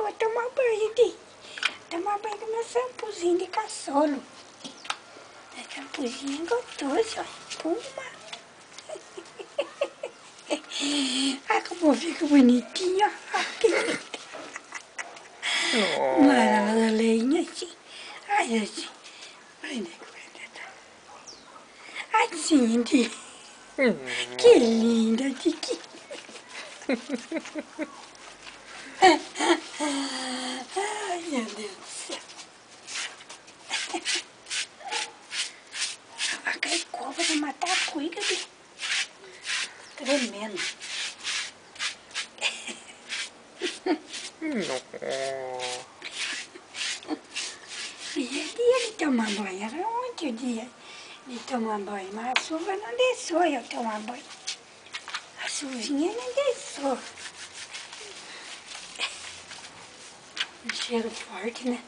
vou tomar banho de... Tomar banho com meu shampoozinho de caçolo. Esse shampoozinho é gostoso, ó. Espuma. Ai, como fica bonitinho, ó. Que lindo. Madalena, assim. Ai, assim. Ai, ai, Cindy. Que linda, Tiki. Ai, meu Deus do céu. Aquela cobra vai matar a cuica de... Tremendo. E é dia de tomar banho, era muito dia de tomar banho, mas a chuva não deixou eu tomar banho. A chuvinha não deixou. Um cheiro forte, né?